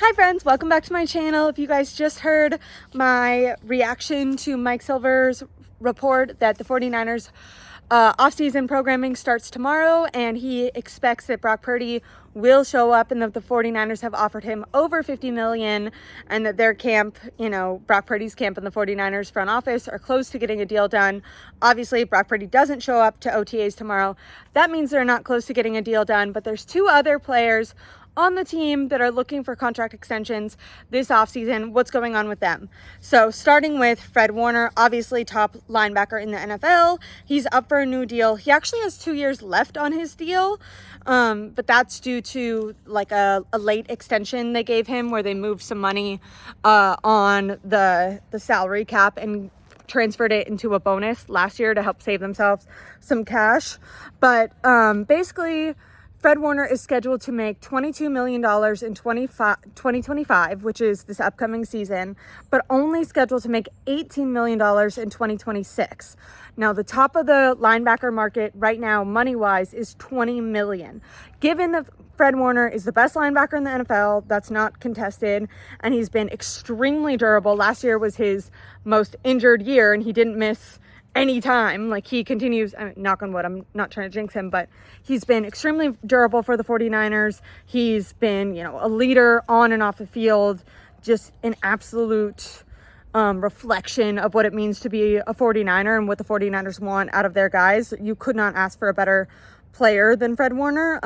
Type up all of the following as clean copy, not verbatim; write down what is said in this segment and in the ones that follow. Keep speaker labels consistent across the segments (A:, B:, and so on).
A: Hi friends, welcome back to my channel. If you guys just heard my reaction to Mike Silver's report that the 49ers off-season programming starts tomorrow, and he expects that Brock Purdy will show up and that the 49ers have offered him over $50 million, and that their camp, Brock Purdy's camp and the 49ers front office are close to getting a deal done. Obviously, if Brock Purdy doesn't show up to OTAs tomorrow, that means they're not close to getting a deal done, but there's two other players on the team that are looking for contract extensions this offseason. What's going on with them? So starting with Fred Warner, obviously top linebacker in the NFL. He's up for a new deal. He actually has 2 years left on his deal, but that's due to like a late extension they gave him where they moved some money on the salary cap and transferred it into a bonus last year to help save themselves some cash. But basically, Fred Warner is scheduled to make $22 million in 2025, which is this upcoming season, but only scheduled to make $18 million in 2026. Now, the top of the linebacker market right now, money-wise, is $20 million. Given that Fred Warner is the best linebacker in the NFL, that's not contested, and he's been extremely durable. Last year was his most injured year, and he didn't miss anytime. Like, he continues, knock on wood, I'm not trying to jinx him, but he's been extremely durable for the 49ers. He's been, a leader on and off the field, just an absolute reflection of what it means to be a 49er and what the 49ers want out of their guys. You could not ask for a better player than Fred Warner.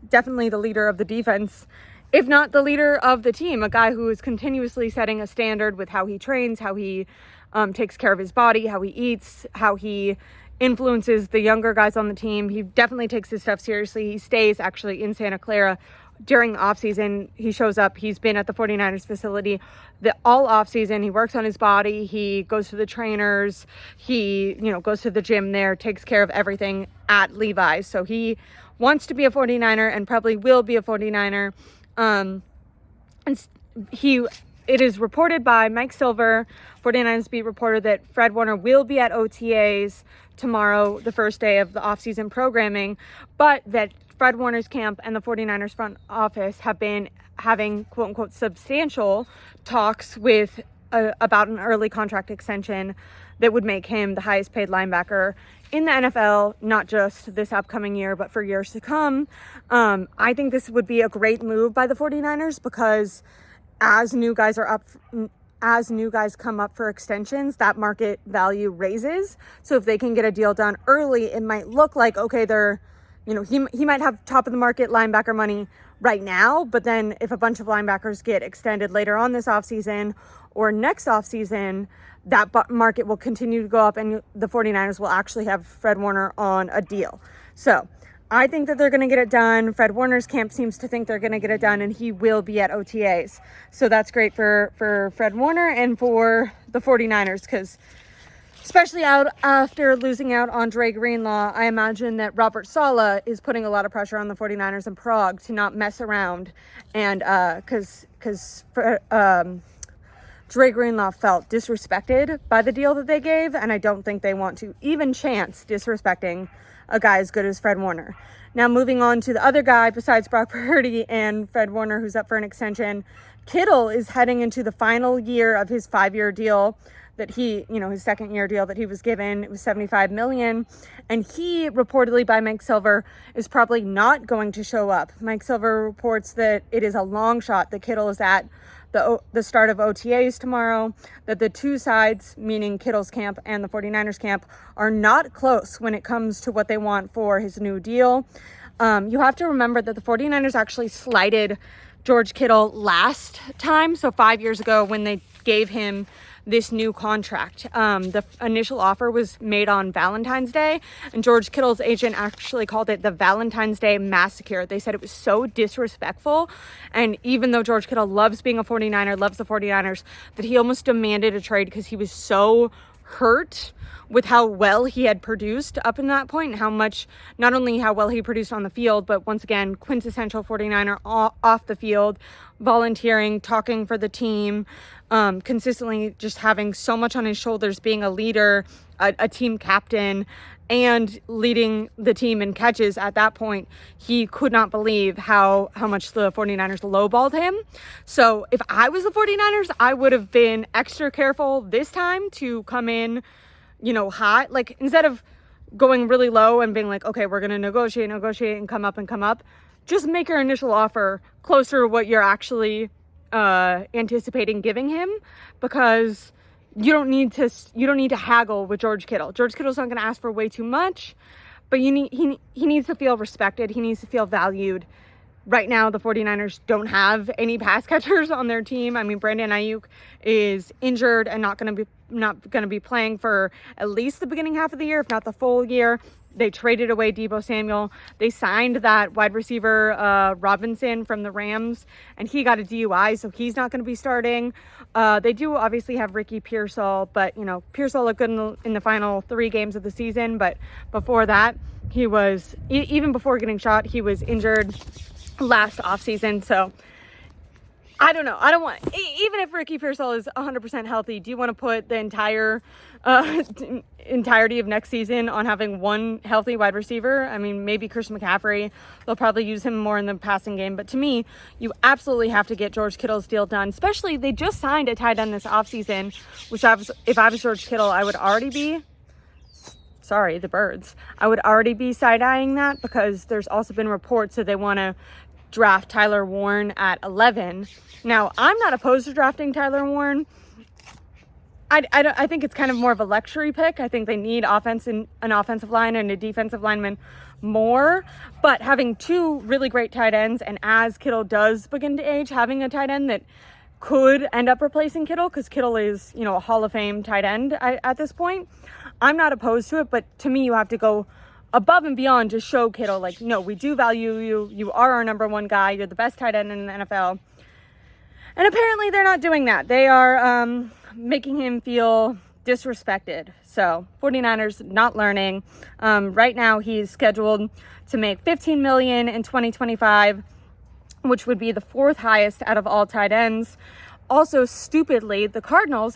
A: Definitely the leader of the defense, if not the leader of the team, a guy who is continuously setting a standard with how he trains, how he takes care of his body, how he eats, how he influences the younger guys on the team. He definitely takes his stuff seriously. He stays actually in Santa Clara during the offseason. He shows up. He's been at the 49ers facility all offseason. He works on his body. He goes to the trainers. He, goes to the gym there, takes care of everything at Levi's. So he wants to be a 49er and probably will be a 49er. It is reported by Mike Silver, 49ers beat reporter, that Fred Warner will be at OTAs tomorrow, the first day of the offseason programming, but that Fred Warner's camp and the 49ers front office have been having quote-unquote substantial talks with about an early contract extension that would make him the highest paid linebacker in the NFL, not just this upcoming year, but for years to come. I think this would be a great move by the 49ers because as new guys come up for extensions, that market value raises. So if they can get a deal done early, it might look like, okay, he might have top of the market linebacker money right now, but then if a bunch of linebackers get extended later on this offseason or next offseason, that market will continue to go up and the 49ers will actually have Fred Warner on a deal. So I think that they're going to get it done. Fred Warner's camp seems to think they're going to get it done, and he will be at OTAs. So that's great for Fred Warner and for the 49ers, because especially after losing out on Dre Greenlaw, I imagine that Robert Saleh is putting a lot of pressure on the 49ers and Prague to not mess around. And because Dre Greenlaw felt disrespected by the deal that they gave, and I don't think they want to even chance disrespecting a guy as good as Fred Warner. Now, moving on to the other guy besides Brock Purdy and Fred Warner, who's up for an extension, Kittle is heading into the final year of his 5-year deal that his second year deal that he was given. It was $75 million. And he reportedly, by Mike Silver, is probably not going to show up. Mike Silver reports that it is a long shot that Kittle is at the start of OTAs tomorrow, that the two sides, meaning Kittle's camp and the 49ers camp, are not close when it comes to what they want for his new deal. You have to remember that the 49ers actually slighted George Kittle last time, so 5 years ago when they gave him this new contract. The initial offer was made on Valentine's Day, and George Kittle's agent actually called it the Valentine's Day massacre. They said it was so disrespectful, and even though George Kittle loves being a 49er, loves the 49ers, that he almost demanded a trade because he was so hurt with how well he had produced up in that point, and how much, not only how well he produced on the field, but once again, quintessential 49er off the field, volunteering, talking for the team, consistently just having so much on his shoulders, being a leader, a team captain, and leading the team in catches at that point. He could not believe how much the 49ers lowballed him. So if I was the 49ers, I would have been extra careful this time to come in, hot. Like, instead of going really low and being like, okay, we're going to negotiate and come up, just make your initial offer closer to what you're actually anticipating giving him, because you don't need to haggle with George Kittle. George Kittle's not going to ask for way too much, but he needs to feel respected. He needs to feel valued. Right now, the 49ers don't have any pass catchers on their team. I mean, Brandon Ayuk is injured and not going to be playing for at least the beginning half of the year, if not the full year. They traded away Deebo Samuel. They signed that wide receiver Robinson from the Rams, and he got a DUI, so he's not going to be starting. They do obviously have Ricky Pearsall, but Pearsall looked good in the final 3 games of the season. But before that, he was even before getting shot, he was injured last offseason. So I don't know. I don't want, even if Ricky Pearsall is 100% healthy, do you want to put the entirety of next season on having one healthy wide receiver? I mean, maybe Christian McCaffrey, they'll probably use him more in the passing game. But to me, you absolutely have to get George Kittle's deal done. Especially, they just signed a tight end this offseason, which if I was George Kittle, I would already be, the birds. I would already be side-eyeing that, because there's also been reports that they want to draft Tyler Warren at 11. Now, I'm not opposed to drafting Tyler Warren. I think it's kind of more of a luxury pick. I think they need an offensive line and a defensive lineman more. But having 2 really great tight ends, and as Kittle does begin to age, having a tight end that could end up replacing Kittle, because Kittle is, a Hall of Fame tight end at this point, I'm not opposed to it. But to me, you have to go above and beyond to show Kittle, like, no, we do value you. You are our number 1 guy. You're the best tight end in the NFL. And apparently they're not doing that. They are making him feel disrespected. So 49ers not learning. Right now he's scheduled to make $15 million in 2025, which would be the 4th highest out of all tight ends. Also, stupidly, the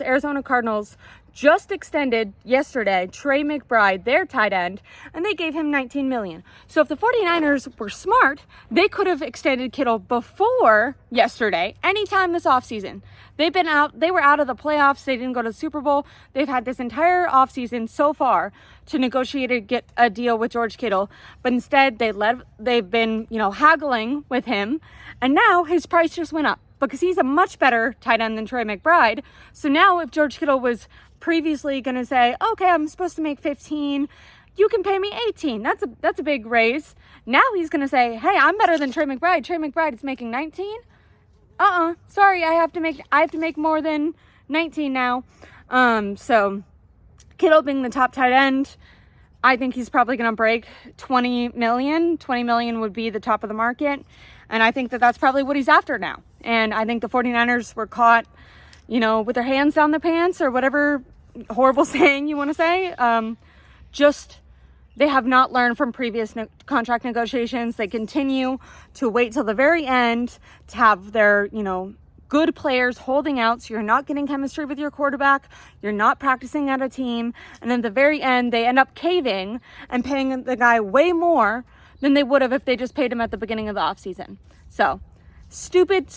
A: Arizona Cardinals, just extended yesterday Trey McBride, their tight end, and they gave him $19 million. So if the 49ers were smart, they could have extended Kittle before yesterday, anytime this offseason. They were out of the playoffs. They didn't go to the Super Bowl. They've had this entire offseason so far to negotiate and get a deal with George Kittle. But instead, they've been, haggling with him. And now his price just went up, because he's a much better tight end than Trey McBride. So now if George Kittle was previously going to say, okay, I'm supposed to make 15, you can pay me 18. That's a big raise. Now he's going to say, hey, I'm better than Trey McBride. Trey McBride is making 19. Sorry, I have to make more than 19 now. So Kittle being the top tight end, I think he's probably going to break 20 million. 20 million would be the top of the market. And I think that's probably what he's after now. And I think the 49ers were caught, with their hands down their pants, or whatever horrible saying you want to say. They have not learned from previous contract negotiations. They continue to wait till the very end to have their, good players holding out. So you're not getting chemistry with your quarterback. You're not practicing at a team. And then at the very end, they end up caving and paying the guy way more than they would have if they just paid him at the beginning of the offseason. So stupid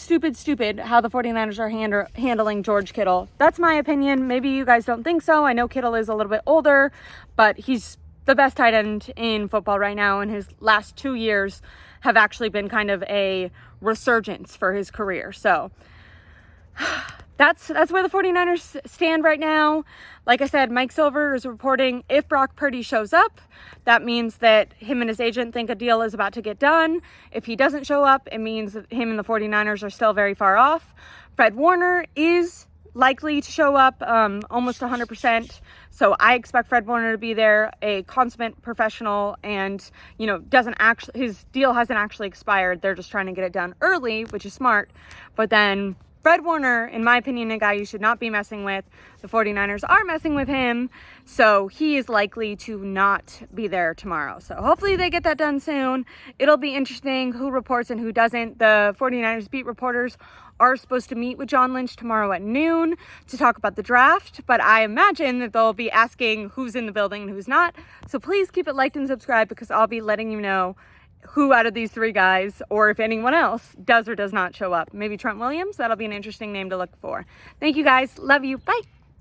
A: how the 49ers are handling George Kittle. That's my opinion. Maybe you guys don't think so. I know Kittle is a little bit older, but he's the best tight end in football right now, and his last 2 years have actually been kind of a resurgence for his career. So that's where the 49ers stand right now. Like I said, Mike Silver is reporting if Brock Purdy shows up, that means that him and his agent think a deal is about to get done. If he doesn't show up, it means that him and the 49ers are still very far off. Fred Warner is likely to show up almost 100%. So I expect Fred Warner to be there, a consummate professional, and, his deal hasn't actually expired. They're just trying to get it done early, which is smart. But then Fred Warner, in my opinion, a guy you should not be messing with. The 49ers are messing with him, so he is likely to not be there tomorrow. So hopefully they get that done soon. It'll be interesting who reports and who doesn't. The 49ers beat reporters are supposed to meet with John Lynch tomorrow at noon to talk about the draft, but I imagine that they'll be asking who's in the building and who's not. So please keep it liked and subscribed, because I'll be letting you know who out of these three guys, or if anyone else, does or does not show up. Maybe Trent Williams. That'll be an interesting name to look for. Thank you guys. Love you. Bye.